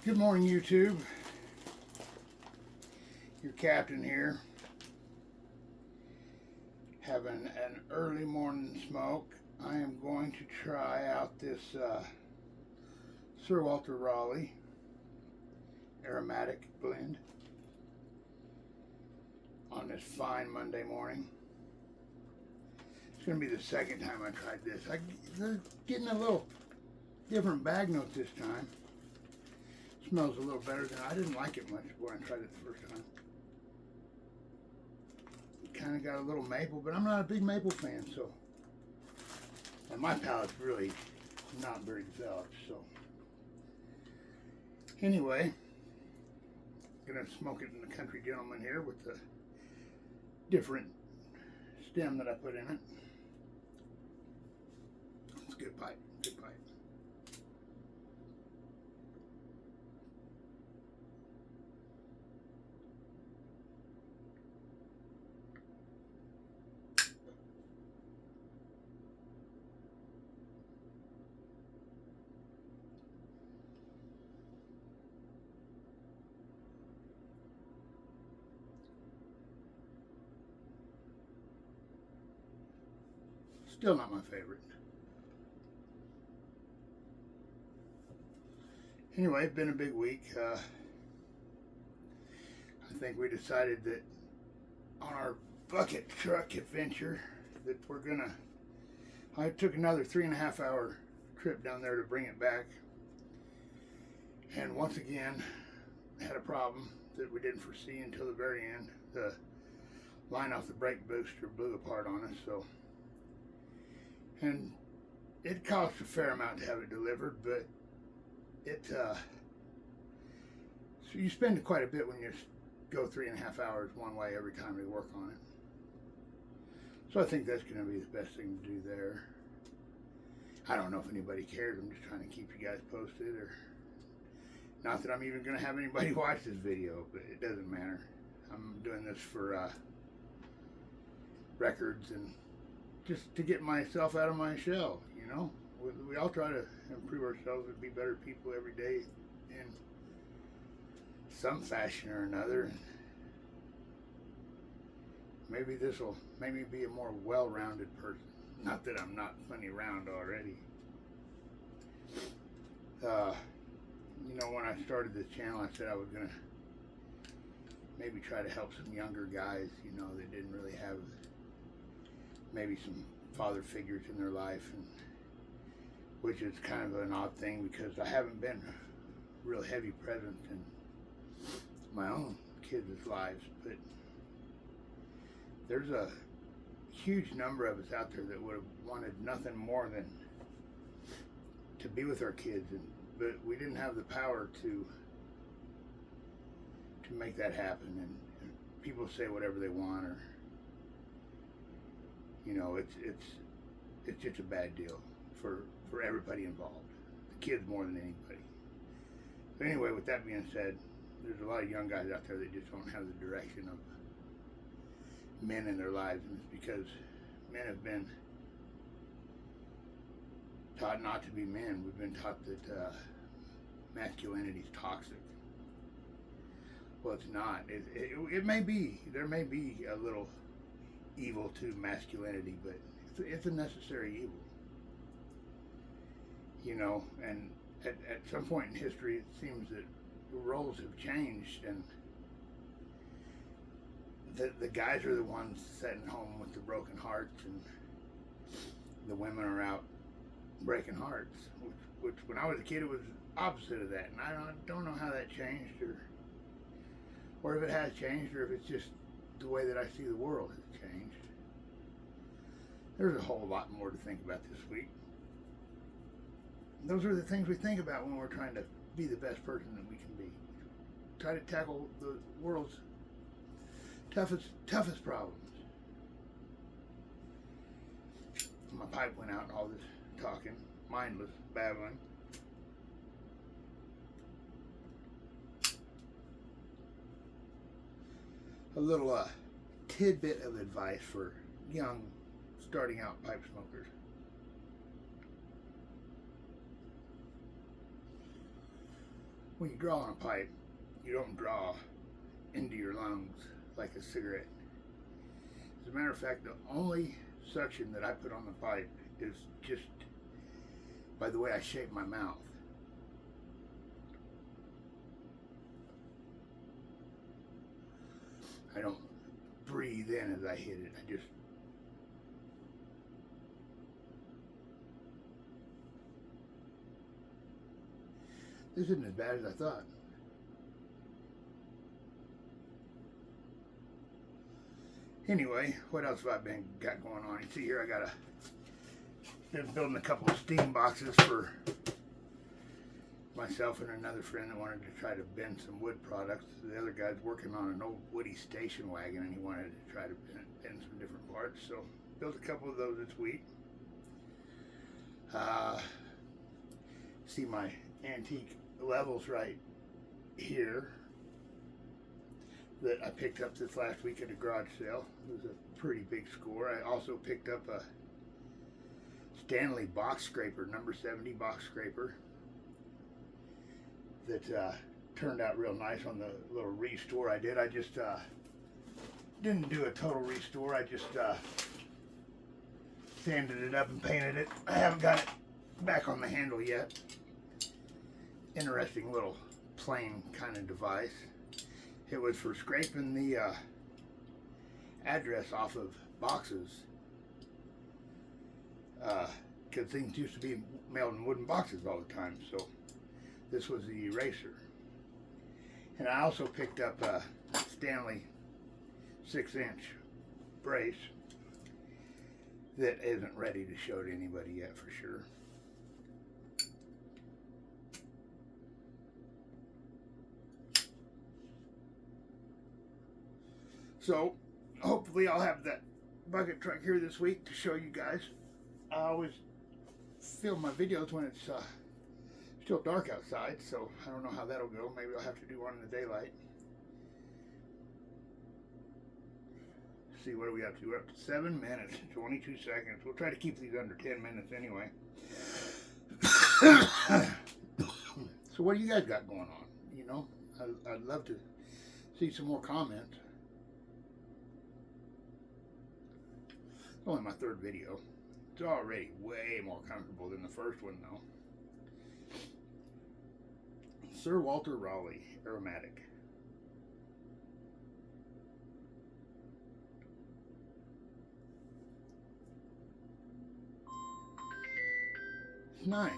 Good morning, YouTube. Your captain here, having an early morning smoke. I am going to try out this Sir Walter Raleigh aromatic blend on this fine Monday morning. It's going to be the second time I tried this. They're getting a little different bag note this time. Smells a little better than I didn't like it much when I tried it the first time. It kind of got a little maple, but I'm not a big maple fan, so. And my palate's really not very developed, so. Anyway, gonna smoke it in the Country Gentleman here with the different stem that I put in it. It's a good pipe, good pipe. Still not my favorite. Anyway, it's been a big week. I think we decided that on our bucket truck adventure that I took another 3.5 hour trip down there to bring it back. And once again, had a problem that we didn't foresee until the very end. The line off the brake booster blew apart on us, and it cost a fair amount to have it delivered, but so you spend quite a bit when you go 3.5 hours one way every time you work on it. So I think that's going to be the best thing to do there. I don't know if anybody cares. I'm just trying to keep you guys posted, or not that I'm even going to have anybody watch this video, but it doesn't matter. I'm doing this for records and just to get myself out of my shell, you know. We all try to improve ourselves and be better people every day in some fashion or another. Maybe this will make me be a more well-rounded person. Not that I'm not plenty round already. You know, when I started this channel, I said I was going to maybe try to help some younger guys, you know, that didn't really have maybe some father figures in their life, and which is kind of an odd thing because I haven't been a real heavy presence in my own kids' lives, but there's a huge number of us out there that would have wanted nothing more than to be with our kids, but we didn't have the power to make that happen, and people say whatever they want, or you know, it's just a bad deal for everybody involved, the kids more than anybody. But anyway, with that being said, there's a lot of young guys out there that just don't have the direction of men in their lives, and it's because men have been taught not to be men. We've been taught that masculinity is toxic. Well, it's not. It may be. There may be a little evil to masculinity, but it's a necessary evil. You know, and at some point in history, it seems that the roles have changed, and the guys are the ones sitting home with the broken hearts, and the women are out breaking hearts. Which when I was a kid, it was opposite of that, and I don't know how that changed, or if it has changed, or if it's just the way that I see the world has changed. There's a whole lot more to think about this week. Those are the things we think about when we're trying to be the best person that we can be. Try to tackle the world's toughest problems. My pipe went out and all this talking, mindless babbling. A little tidbit of advice for young, starting out pipe smokers. when you draw on a pipe, you don't draw into your lungs like a cigarette. As a matter of fact, the only suction that I put on the pipe is just by the way I shape my mouth. I don't breathe in as I hit it. I just This isn't as bad as I thought. Anyway, what else have I got going on? You see here, been building a couple of steam boxes for myself and another friend that wanted to try to bend some wood products. The other guy's working on an old Woody station wagon, and he wanted to try to bend some different parts. So built a couple of those this week. See my antique levels right here that I picked up this last week at a garage sale. It was a pretty big score. I also picked up a Stanley box scraper, number 70 box scraper, that turned out real nice on the little restore I did. I just didn't do a total restore. I just sanded it up and painted it. I haven't got it back on the handle yet. Interesting little plain kind of device. It was for scraping the address off of boxes, because things used to be mailed in wooden boxes all the time. So this was the eraser. And I also picked up a Stanley 6-inch brace that isn't ready to show to anybody yet for sure. So hopefully I'll have that bucket truck here this week to show you guys. I always film my videos when it's still dark outside, so I don't know how that'll go. Maybe I'll have to do one in the daylight. See, what are we up to? We're up to 7 minutes, 22 seconds. We'll try to keep these under 10 minutes anyway. So what do you guys got going on? You know, I'd love to see some more comments. It's only my third video. It's already way more comfortable than the first one, though. Sir Walter Raleigh Aromatic. It's nice.